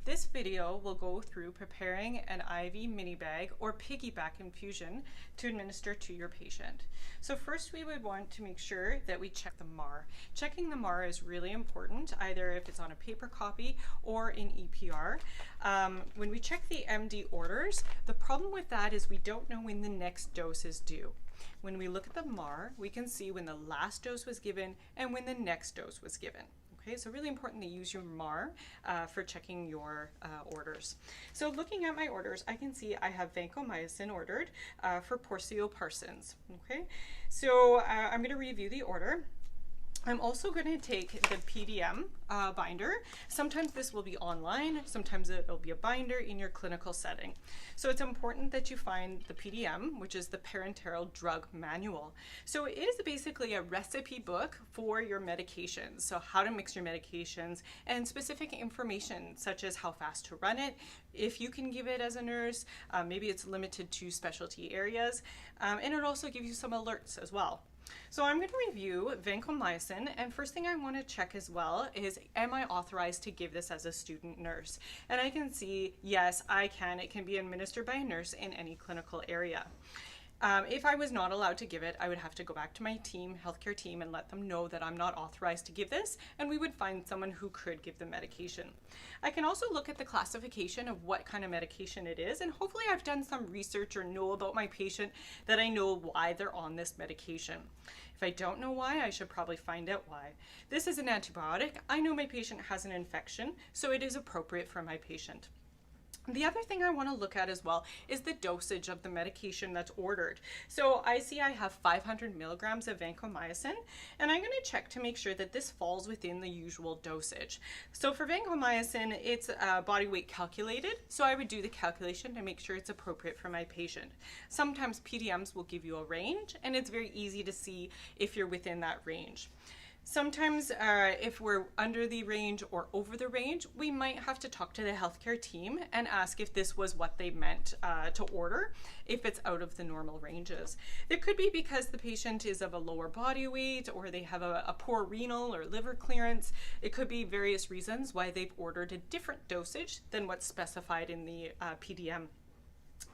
This video will go through preparing an IV mini bag or piggyback infusion to administer to your patient. So first we would want to make sure that we check the MAR. Checking the MAR is really important, either if it's on a paper copy or in EPR. When we check the MD orders, the problem with that is we don't know when the next dose is due. When we look at the MAR, we can see when the last dose was given and when the next dose was given. Okay, so really important to use your MAR for checking your orders. So looking at my orders, I can see I have vancomycin ordered for Porcio Parsons. Okay, so I'm going to review the order. I'm also going to take the PDM binder. Sometimes this will be online, sometimes it'll be a binder in your clinical setting. So it's important that you find the PDM, which is the Parenteral Drug Manual. So it is basically a recipe book for your medications. So how to mix your medications and specific information such as how fast to run it, if you can give it as a nurse, maybe it's limited to specialty areas, and it'll also give you some alerts as well. So I'm going to review vancomycin, and first thing I want to check as well is, am I authorized to give this as a student nurse? And I can see, yes, I can. It can be administered by a nurse in any clinical area. If I was not allowed to give it, I would have to go back to my team, healthcare team, and let them know that I'm not authorized to give this, and we would find someone who could give the medication. I can also look at the classification of what kind of medication it is, and hopefully I've done some research or know about my patient that I know why they're on this medication. If I don't know why, I should probably find out why. This is an antibiotic. I know my patient has an infection, so it is appropriate for my patient. The other thing I want to look at as well is the dosage of the medication that's ordered. So I see I have 500 milligrams of vancomycin, and I'm going to check to make sure that this falls within the usual dosage. So for vancomycin, it's body weight calculated, so I would do the calculation to make sure it's appropriate for my patient. Sometimes PDMs will give you a range, and it's very easy to see if you're within that range. Sometimes if we're under the range or over the range, we might have to talk to the healthcare team and ask if this was what they meant to order, if it's out of the normal ranges. It could be because the patient is of a lower body weight, or they have a poor renal or liver clearance. It could be various reasons why they've ordered a different dosage than what's specified in the PDM.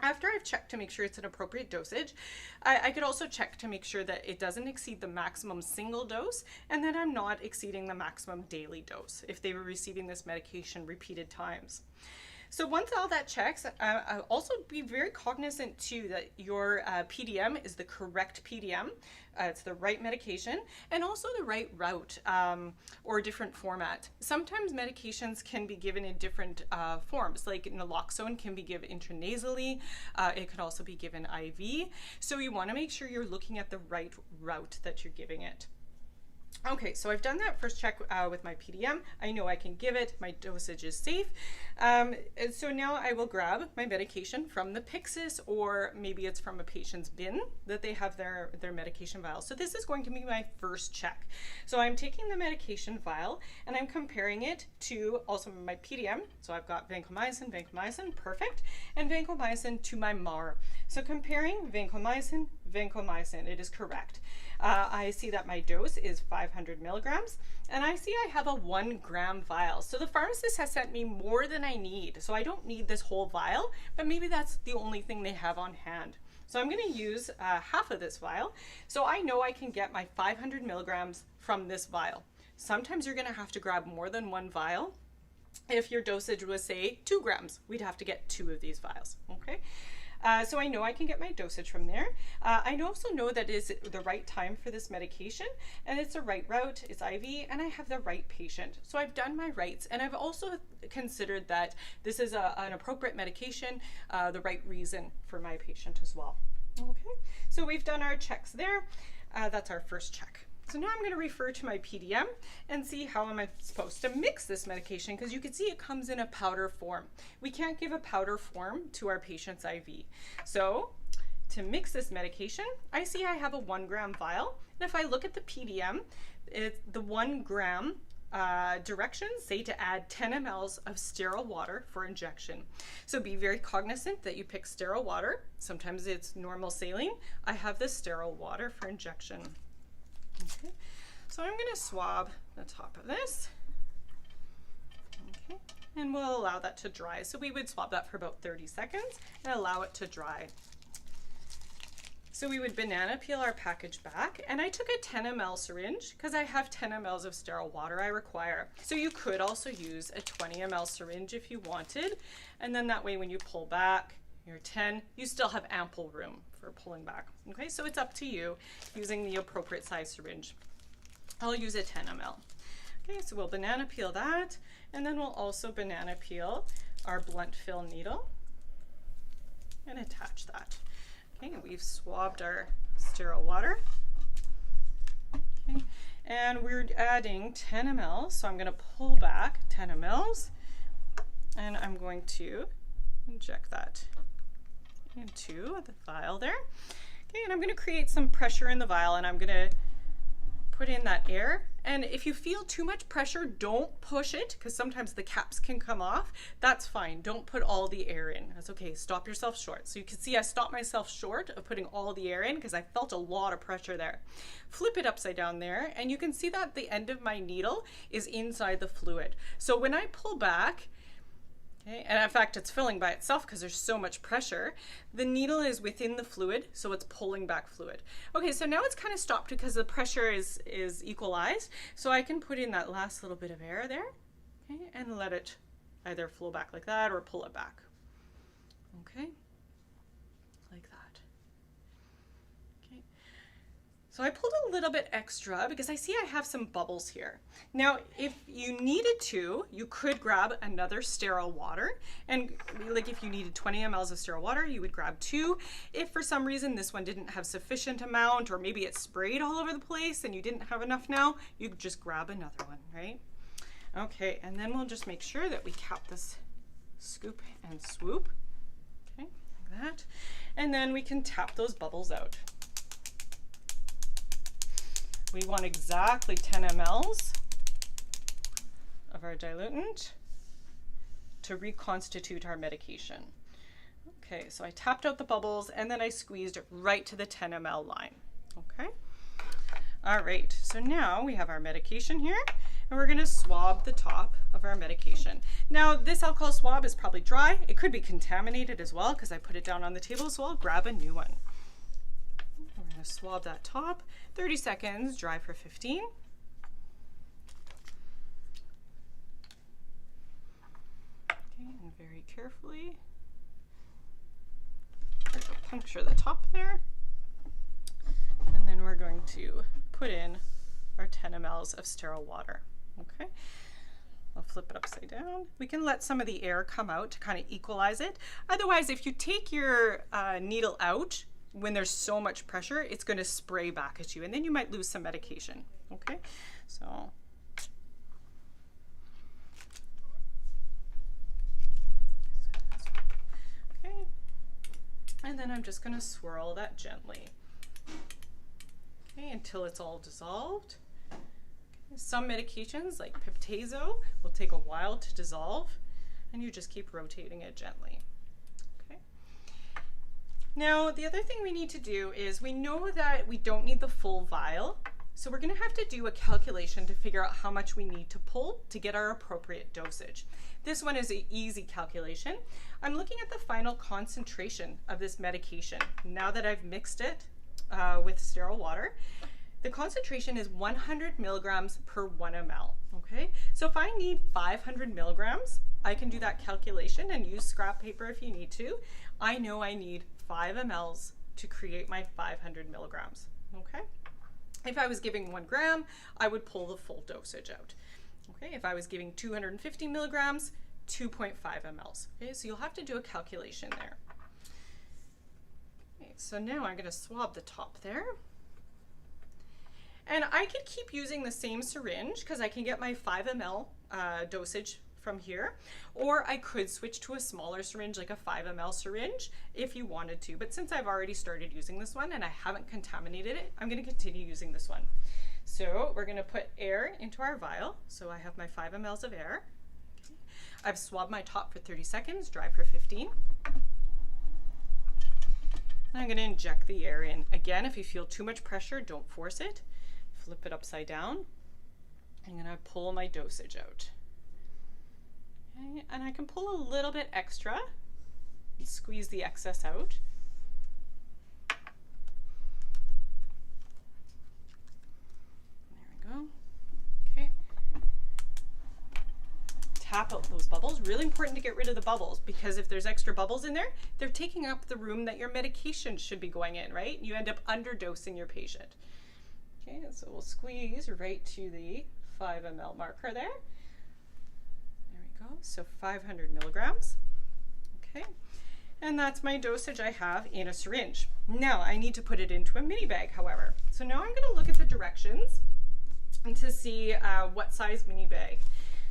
After I've checked to make sure it's an appropriate dosage, I could also check to make sure that it doesn't exceed the maximum single dose, and that I'm not exceeding the maximum daily dose if they were receiving this medication repeated times. So once all that checks, I'll also be very cognizant too that your PDM is the correct PDM. It's the right medication and also the right route or different format. Sometimes medications can be given in different forms, like naloxone can be given intranasally. It could also be given IV. So you want to make sure you're looking at the right route that you're giving it. Okay, so I've done that first check with my PDM. I know I can give it, my dosage is safe. And so now I will grab my medication from the Pyxis, or maybe it's from a patient's bin that they have their medication vial. So this is going to be my first check. So I'm taking the medication vial and I'm comparing it to also my PDM. So I've got vancomycin, perfect, and vancomycin to my MAR. So comparing vancomycin, it is correct. I see that my dose is 500 milligrams, and I see I have a 1 gram vial. So the pharmacist has sent me more than I need. So I don't need this whole vial, but maybe that's the only thing they have on hand. So I'm going to use half of this vial. So I know I can get my 500 milligrams from this vial. Sometimes you're going to have to grab more than one vial. If your dosage was, say, 2 grams, we'd have to get 2 of these vials, okay? So I know I can get my dosage from there. I also know that it is the right time for this medication, and it's the right route, it's IV, and I have the right patient. So I've done my rights, and I've also considered that this is an appropriate medication, the right reason for my patient as well. Okay, so we've done our checks there. That's our first check. So now I'm going to refer to my PDM and see how am I supposed to mix this medication, because you can see it comes in a powder form. We can't give a powder form to our patient's IV. So to mix this medication, I see I have a 1 gram vial, and if I look at the PDM, the 1 gram directions say to add 10 mLs of sterile water for injection. So be very cognizant that you pick sterile water. Sometimes it's normal saline. I have the sterile water for injection. Okay, so I'm going to swab the top of this. Okay, and we'll allow that to dry. So we would swab that for about 30 seconds and allow it to dry. So we would banana peel our package back, and I took a 10 ml syringe because I have 10 mLs of sterile water I require. So you could also use a 20 ml syringe if you wanted, and then that way when you pull back your 10, you still have ample room for pulling back. Okay, so it's up to you using the appropriate size syringe. I'll use a 10 ml. Okay, so we'll banana peel that, and then we'll also banana peel our blunt fill needle and attach that. Okay, we've swabbed our sterile water. Okay, and we're adding 10 ml, so I'm going to pull back 10 mLs, and I'm going to inject that into the vial there. Okay, and I'm going to create some pressure in the vial, and I'm going to put in that air. And if you feel too much pressure, don't push it, because sometimes the caps can come off. That's fine. Don't put all the air in. That's okay. Stop yourself short. So you can see I stopped myself short of putting all the air in because I felt a lot of pressure there. Flip it upside down there, and you can see that the end of my needle is inside the fluid. So when I pull back, okay, and in fact it's filling by itself because there's so much pressure, the needle is within the fluid, so it's pulling back fluid. Okay, so now it's kind of stopped because the pressure is equalized, so I can put in that last little bit of air there, okay, and let it either flow back like that or pull it back. Okay, like that. Okay, so I pulled a little bit extra because I see I have some bubbles here. Now, if you needed to, you could grab another sterile water, and like if you needed 20 mLs of sterile water, you would grab 2. If for some reason this one didn't have sufficient amount, or maybe it sprayed all over the place and you didn't have enough now, you could just grab another one, right? Okay, and then we'll just make sure that we cap this scoop and swoop, okay, like that. And then we can tap those bubbles out. We want exactly 10 mLs of our diluent to reconstitute our medication. Okay, so I tapped out the bubbles and then I squeezed it right to the 10 ml line. Okay, all right, so now we have our medication here, and we're gonna swab the top of our medication. Now, this alcohol swab is probably dry. It could be contaminated as well because I put it down on the table, so I'll grab a new one. We're going to swab that top, 30 seconds, dry for 15. Okay, and very carefully puncture the top there. And then we're going to put in our 10 mLs of sterile water. Okay, I'll flip it upside down. We can let some of the air come out to kind of equalize it. Otherwise, if you take your needle out when there's so much pressure, it's going to spray back at you, and then you might lose some medication. Okay, so okay, and then I'm just going to swirl that gently, okay, until it's all dissolved. Okay. Some medications like piptazo will take a while to dissolve, and you just keep rotating it gently. Now, the other thing we need to do is we know that we don't need the full vial, so we're going to have to do a calculation to figure out how much we need to pull to get our appropriate dosage. This one is an easy calculation. I'm looking at the final concentration of this medication. Now that I've mixed it with sterile water, the concentration is 100 milligrams per 1 ml. Okay, so if I need 500 milligrams, I can do that calculation and use scrap paper if you need to. I know I need 5 mLs to create my 500 milligrams, okay? If I was giving 1 gram, I would pull the full dosage out. Okay, if I was giving 250 milligrams, 2.5 mLs. Okay, so you'll have to do a calculation there. Okay, so now I'm gonna swab the top there. And I could keep using the same syringe because I can get my 5 ml dosage from here, or I could switch to a smaller syringe like a 5 ml syringe if you wanted to, but since I've already started using this one and I haven't contaminated it, I'm going to continue using this one. So we're going to put air into our vial, so I have my 5 mLs of air. Okay. I've swabbed my top for 30 seconds, dry for 15. And I'm going to inject the air in. Again, if you feel too much pressure, don't force it. Flip it upside down. I'm going to pull my dosage out. Okay, and I can pull a little bit extra and squeeze the excess out. There we go. Okay. Tap out those bubbles. Really important to get rid of the bubbles, because if there's extra bubbles in there, they're taking up the room that your medication should be going in, right? You end up underdosing your patient. Okay, so we'll squeeze right to the 5 ml marker there. There we go, so 500 milligrams. Okay, and that's my dosage I have in a syringe. Now I need to put it into a mini bag, however. So now I'm going to look at the directions and to see what size mini bag.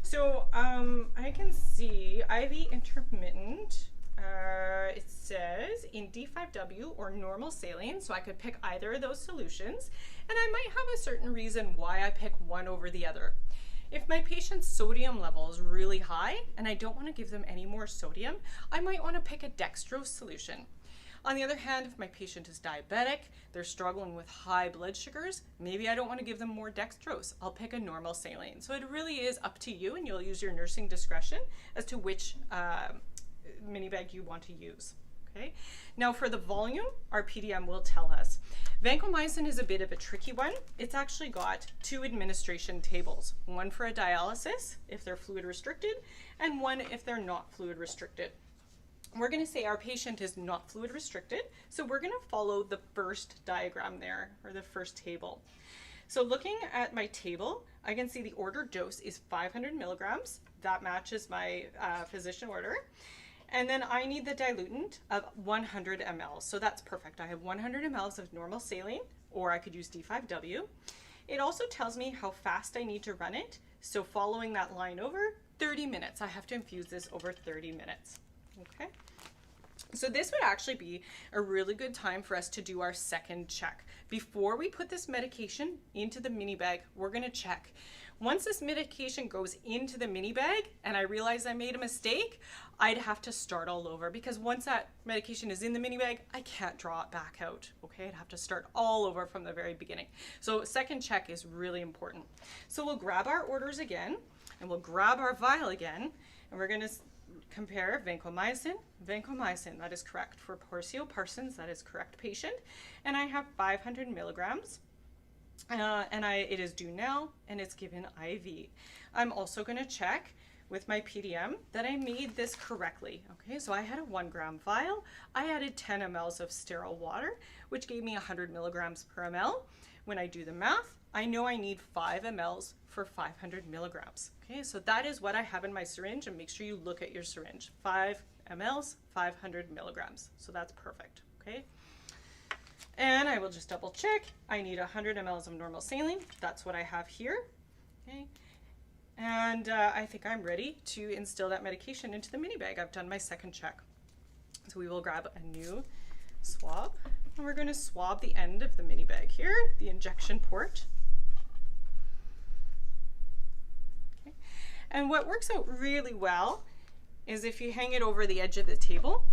So I can see IV intermittent, it says in D5W or normal saline, so I could pick either of those solutions, and I might have a certain reason why I pick one over the other. If my patient's sodium level is really high and I don't want to give them any more sodium, I might want to pick a dextrose solution. On the other hand, if my patient is diabetic, they're struggling with high blood sugars, maybe I don't want to give them more dextrose. I'll pick a normal saline. So it really is up to you, and you'll use your nursing discretion as to which mini bag you want to use. Okay. Now for the volume, our PDM will tell us. Vancomycin is a bit of a tricky one. It's actually got 2 administration tables, one for a dialysis if they're fluid restricted, and one if they're not fluid restricted. We're going to say our patient is not fluid restricted, so we're going to follow the first diagram there, or the first table. So looking at my table, I can see the ordered dose is 500 milligrams. That matches my physician order. And then I need the diluent of 100 ml. So that's perfect. I have 100 ml of normal saline, or I could use D5W. It also tells me how fast I need to run it. So following that line over, 30 minutes. I have to infuse this over 30 minutes. Okay. So this would actually be a really good time for us to do our second check. Before we put this medication into the mini bag, we're going to check. Once this medication goes into the mini bag and I realize I made a mistake, I'd have to start all over, because once that medication is in the mini bag, I can't draw it back out. Okay, I'd have to start all over from the very beginning. So second check is really important. So we'll grab our orders again, and we'll grab our vial again, and we're going to compare vancomycin, that is correct. For Porcio Parsons, that is correct patient. And I have 500 milligrams, and it is due now, and it's given IV. I'm also going to check with my PDM that I made this correctly. Okay, so I had a 1 gram vial. I added 10 mLs of sterile water, which gave me 100 milligrams per ml. When I do the math, I know I need 5 mLs for 500 milligrams. Okay, so that is what I have in my syringe, and make sure you look at your syringe. 5 mLs, 500 milligrams. So that's perfect. Okay. And I will just double check. I need 100 mLs of normal saline. That's what I have here. Okay. And I think I'm ready to instill that medication into the mini bag. I've done my second check. So we will grab a new swab, and we're going to swab the end of the mini bag here, the injection port. Okay. And what works out really well is if you hang it over the edge of the table.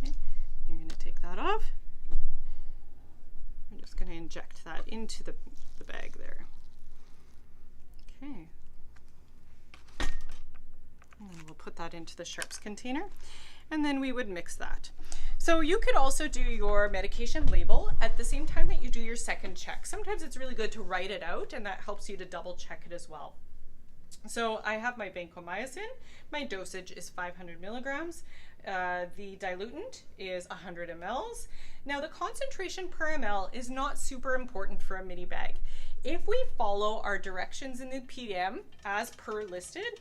Okay. You're going to take that off. I'm just going to inject that into the bag there. Okay. And we'll put that into the sharps container, and then we would mix that. So you could also do your medication label at the same time that you do your second check. Sometimes it's really good to write it out, and that helps you to double check it as well. So I have my vancomycin. My dosage is 500 milligrams. The diluent is 100 mLs. Now the concentration per ml is not super important for a mini bag. If we follow our directions in the PDM as per listed,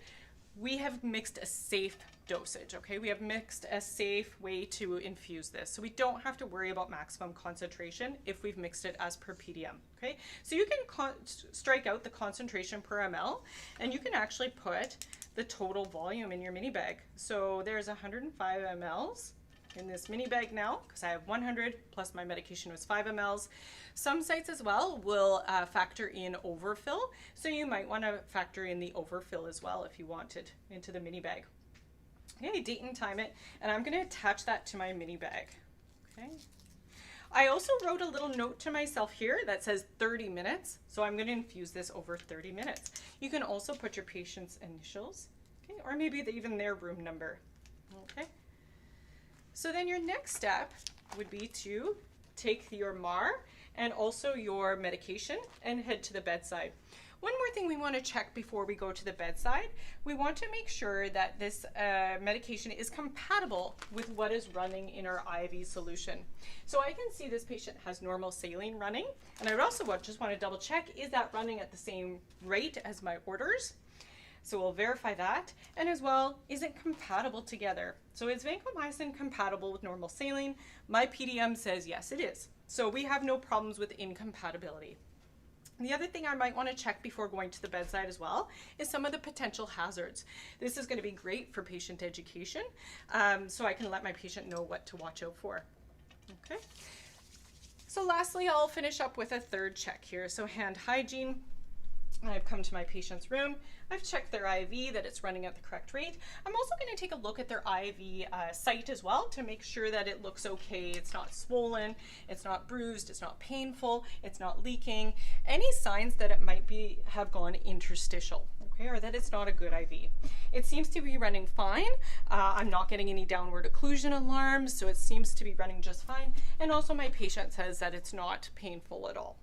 we have mixed a safe dosage, okay? We have mixed a safe way to infuse this. So we don't have to worry about maximum concentration if we've mixed it as per PDM, okay? So you can strike out the concentration per ml, and you can actually put the total volume in your mini bag. So there's 105 mLs in this mini bag now, because I have 100 plus my medication was 5 mLs. Some sites as well will factor in overfill, so you might want to factor in the overfill as well if you wanted into the mini bag. Okay, date and time it, and I'm going to attach that to my mini bag. Okay. I also wrote a little note to myself here that says 30 minutes, so I'm going to infuse this over 30 minutes. You can also put your patient's initials okay, or maybe even their room number. Okay. So then your next step would be to take your MAR and also your medication and head to the bedside. One more thing we want to check before we go to the bedside, we want to make sure that this medication is compatible with what is running in our IV solution. So I can see this patient has normal saline running, and I would also just want to double check, is that running at the same rate as my orders? So we'll verify that, and as well, is it compatible together? So is vancomycin compatible with normal saline? My PDM says yes, it is. So we have no problems with incompatibility. The other thing I might want to check before going to the bedside as well is some of the potential hazards. This is going to be great for patient education, so I can let my patient know what to watch out for. Okay. So lastly, I'll finish up with a third check here. So hand hygiene. I've come to my patient's room. I've checked their IV, that it's running at the correct rate. I'm also going to take a look at their IV site as well to make sure that it looks okay. It's not swollen, it's not bruised, it's not painful, it's not leaking. Any signs that it might have gone interstitial, okay, or that it's not a good IV. It seems to be running fine. I'm not getting any downward occlusion alarms, so it seems to be running just fine. And also my patient says that it's not painful at all.